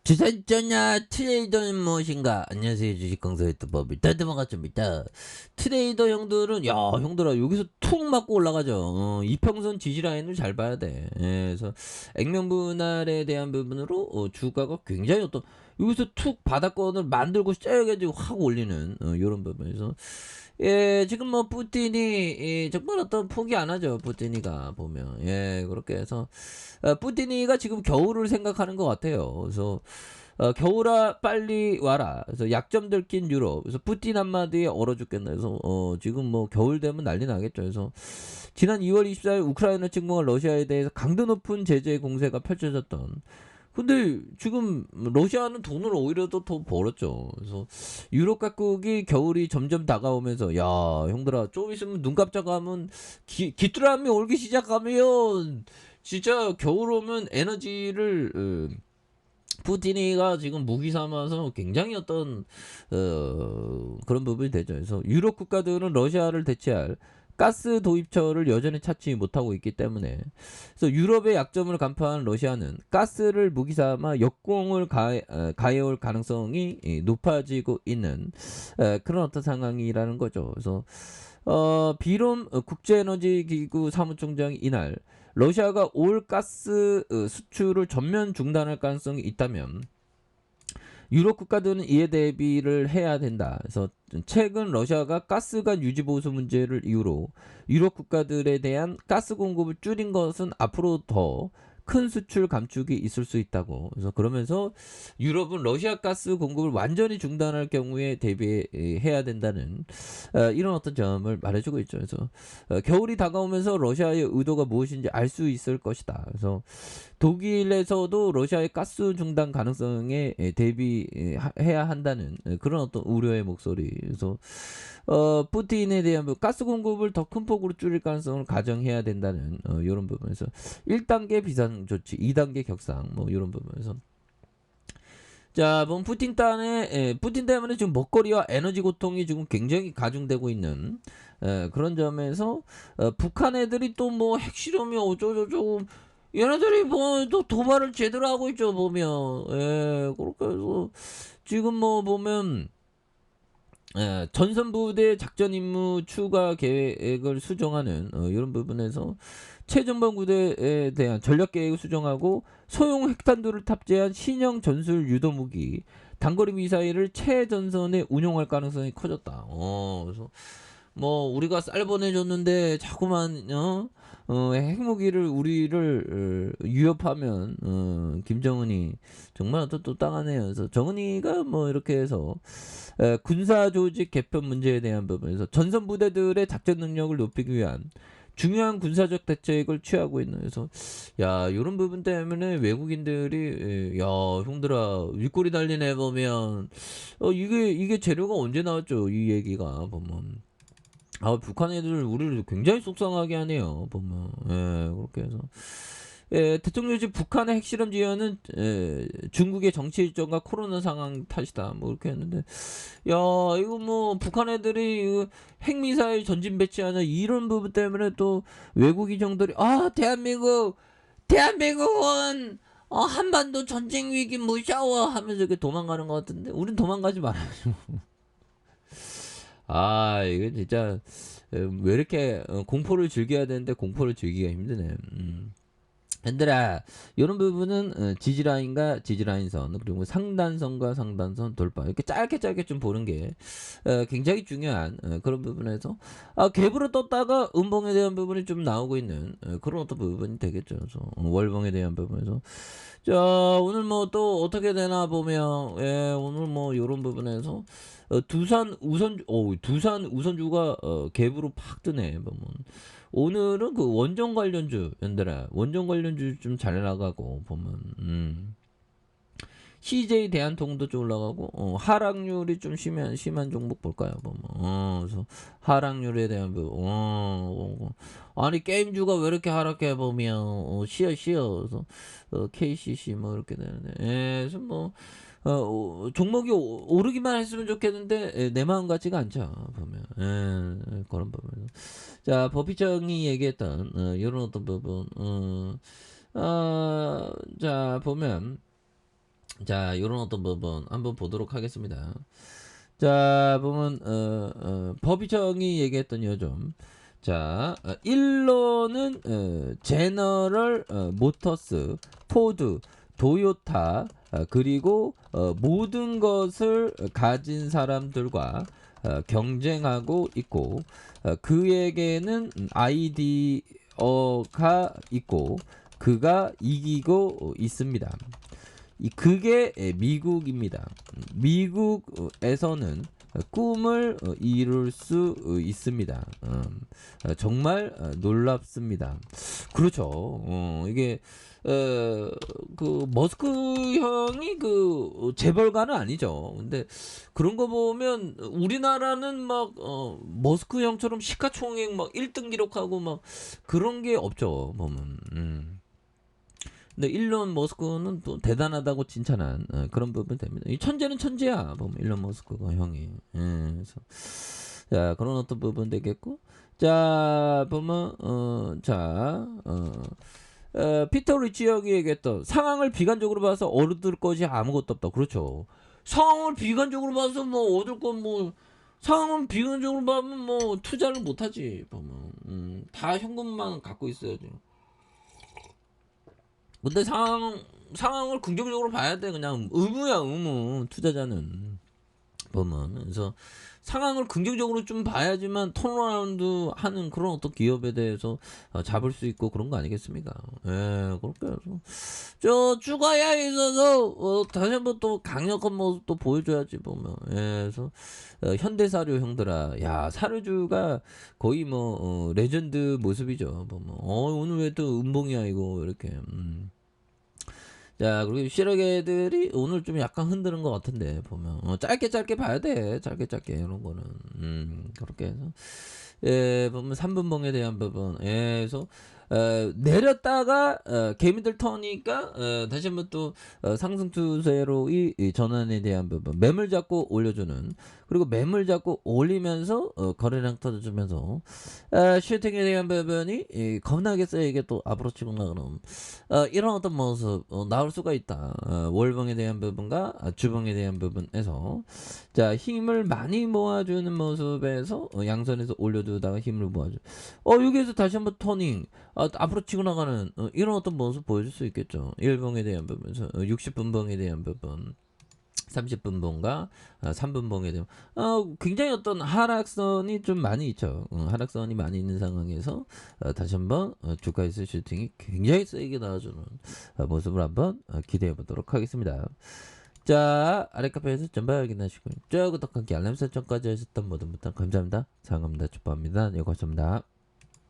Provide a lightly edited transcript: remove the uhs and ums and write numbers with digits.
주산전야 트레이더는 무엇인가? 안녕하세요, 주식강사 유튜버 밀타드 반갑습니다. 트레이더 형들은 형들아 여기서 툭 맞고 올라가죠. 이평선 지지라인을 잘 봐야 돼. 그래서 액면분할에 대한 부분으로 주가가 굉장히 여기서 툭 바닥권을 만들고 째가지고 확 올리는 이런 부분에서 지금 뭐 푸틴이 정말 포기 안 하죠. 푸틴이가 보면 그렇게 해서 푸틴이가 지금 겨울을 생각하는 것 같아요. 그래서 겨울아 빨리 와라. 그래서 약점 들킨 유럽. 그래서 푸틴 한마디에 얼어 죽겠나. 그래서 지금 뭐 겨울 되면 난리 나겠죠. 그래서 지난 2월 24일 우크라이나 침공한 러시아에 대해서 강도 높은 제재 공세가 펼쳐졌던. 근데 지금 러시아는 돈을 오히려 더 벌었죠. 그래서 유럽 각국이 겨울이 점점 다가오면서 형들아 좀 있으면 눈 깜짝하면 귀뚜라미 올기 시작하면 진짜 겨울 오면 에너지를 푸틴이가 지금 무기 삼아서 굉장히 그런 부분이 되죠. 그래서 유럽 국가들은 러시아를 대체할 가스 도입처를 여전히 찾지 못하고 있기 때문에 그래서 유럽의 약점을 간파한 러시아는 가스를 무기 삼아 역공을 가해올 가능성이 높아지고 있는 그런 상황이라는 거죠. 그래서 비롬 국제에너지기구 사무총장이 이날 러시아가 올 가스 수출을 전면 중단할 가능성이 있다면 유럽 국가들은 이에 대비를 해야 된다. 그래서 최근 러시아가 가스관 유지 보수 문제를 이유로 유럽 국가들에 대한 가스 공급을 줄인 것은 앞으로 더 큰 수출 감축이 있을 수 있다고. 그래서 그러면서 유럽은 러시아 가스 공급을 완전히 중단할 경우에 대비해야 된다는 이런 점을 말해주고 있죠. 그래서 겨울이 다가오면서 러시아의 의도가 무엇인지 알 수 있을 것이다. 그래서 독일에서도 러시아의 가스 중단 가능성에 대비해야 한다는 그런 우려의 목소리. 그래서 푸틴에 대한 가스 공급을 더 큰 폭으로 줄일 가능성을 가정해야 된다는 이런 부분에서 1단계 비상 조치, 2단계 격상 뭐 이런 부분에서 자, 푸틴 때문에 지금 먹거리와 에너지 고통이 지금 굉장히 가중되고 있는 그런 점에서 북한 애들이 또 뭐 핵실험이 어쩌고저쩌고 얘네들이 뭐 또 도발을 제대로 하고 있죠 보면 그렇게 해서 지금 뭐 보면 전선부대 작전 임무 추가 계획을 수정하는 이런 부분에서 최전방 부대에 대한 전략 계획을 수정하고 소형 핵탄두를 탑재한 신형 전술 유도 무기 단거리 미사일을 최전선에 운용할 가능성이 커졌다. 그래서 뭐 우리가 쌀 보내줬는데 자꾸만 핵무기를 우리를 위협하면 김정은이 정말 또 땅하네요. 그래서 정은이가 뭐 이렇게 해서 군사 조직 개편 문제에 대한 부분에서 전선 부대들의 작전 능력을 높이기 위한 중요한 군사적 대책을 취하고 있는. 그래서 이런 부분 때문에 외국인들이 형들아 윗꼬리 달린 애 보면 이게 재료가 언제 나왔죠 이 얘기가 보면 북한 애들 우리를 굉장히 속상하게 하네요 보면 그렇게 해서 대통령실 북한의 핵실험 지연은 중국의 정치 일정과 코로나 상황 탓이다 뭐 이렇게 했는데 이거 뭐 북한 애들이 핵미사일 전진 배치하는 이런 부분 때문에 또 외국인 정들이 대한민국은 한반도 전쟁 위기 무서워 하면서 이렇게 도망가는 것 같은데 우린 도망가지 말아야죠. 이거 진짜 왜 이렇게 공포를 즐겨야 되는데 공포를 즐기기가 힘드네. 얘들아 이런 부분은 지지라인과 지지라인선 그리고 상단선과 상단선 돌파 이렇게 짧게 좀 보는 게 굉장히 중요한 그런 부분에서 갭으로 떴다가 음봉에 대한 부분이 좀 나오고 있는 그런 어떤 부분이 되겠죠. 그래서 월봉에 대한 부분에서 자 오늘 뭐 또 어떻게 되나 보면 오늘 뭐 이런 부분에서 두산 우선주가 갭으로 팍 뜨네 보면 오늘은 그 원전 관련주 연들아 원전 관련주 좀 잘 나가고 보면 CJ 대한통도 좀 올라가고 하락률이 좀 심한 종목 볼까요 보면 그래서 하락률에 대한 아니 게임주가 왜 이렇게 하락해 보면 쉬어 그래서 KCC 뭐 이렇게 되는데 그래서 뭐 종목이 오르기만 했으면 좋겠는데 내 마음 같지가 않죠 보면 그런 부분. 자 버피청이 얘기했던 이런 어떤 부분 자 보면 자, 요런 어떤 부분 한번 보도록 하겠습니다. 자, 보면 법이청이 얘기했던 요점. 자, 1로는 제너럴 모터스, 포드, 도요타, 그리고 모든 것을 가진 사람들과 경쟁하고 있고, 그에게는 아이디어가 있고 그가 이기고 있습니다. 그게 미국입니다. 미국에서는 꿈을 이룰 수 있습니다. 정말 놀랍습니다. 그렇죠. 이게 그 머스크 형이 그 재벌가는 아니죠. 근데 그런 거 보면 우리나라는 막 머스크 형처럼 시가총액 막 1등 기록하고 막 그런 게 없죠. 보면. 근데 일론 머스크는 또 대단하다고 칭찬한 그런 부분 됩니다. 이 천재는 천재야. 보면 일론 머스크가 형이. 그래서 자 그런 어떤 부분 되겠고, 자 보면 피터 리치 형이 얘기했던 상황을 비관적으로 봐서 얻을 것이 아무것도 없다. 그렇죠. 상황을 비관적으로 봐서 뭐 얻을 건 뭐 상황은 비관적으로 보면 뭐 투자를 못하지. 보면 다 현금만 갖고 있어야지. 근데 상황을 긍정적으로 봐야 돼. 그냥 의무야, 의무. 투자자는 보면. 그래서 상황을 긍정적으로 좀 봐야지만 턴어라운드 하는 그런 어떤 기업에 대해서 잡을 수 있고 그런 거 아니겠습니까? 예, 그렇게 해서 저 주가에 있어서 다시 한번 또 강력한 모습 또 보여줘야지 보면. 예, 그래서 현대사료 형들아, 야 사료주가 거의 뭐 레전드 모습이죠. 보면 오늘 왜 또 음봉이야 이거 이렇게. 자, 그리고 실력애들이 오늘 좀 약간 흔드는 것 같은데, 보면. 짧게 봐야 돼. 짧게, 이런 거는. 그렇게 해서. 예, 보면 3분봉에 대한 부분. 예, 그래서, 내렸다가, 개미들 터니까, 다시 한번 또, 상승 추세로 이 전환에 대한 부분. 매물 잡고 올려주는. 그리고 매물 잡고 올리면서, 거래량 터져주면서, 슈팅에 대한 부분이, 겁나게 세게 또 앞으로 치고 나가는, 이런 어떤 모습, 나올 수가 있다. 월봉에 대한 부분과 주봉에 대한 부분에서. 자, 힘을 많이 모아주는 모습에서, 양선에서 올려두다가 힘을 모아줘. 여기에서 다시 한번 터닝, 앞으로 치고 나가는, 이런 어떤 모습 보여줄 수 있겠죠. 1봉에 대한 부분, 60분봉에 대한 부분. 30분봉과 3분봉에 대한 굉장히 어떤 하락선이 좀 많이 있죠. 하락선이 많이 있는 상황에서 다시 한번 주가에서 슈팅이 굉장히 세게 나와주는 모습을 한번 기대해 보도록 하겠습니다. 자, 아래 카페에서 전방 확인하시고 쭉 구독하기 알람 설정까지 하셨던 모든 분들 감사합니다. 장갑니다. 축복합니다. 네, 고맙습니다.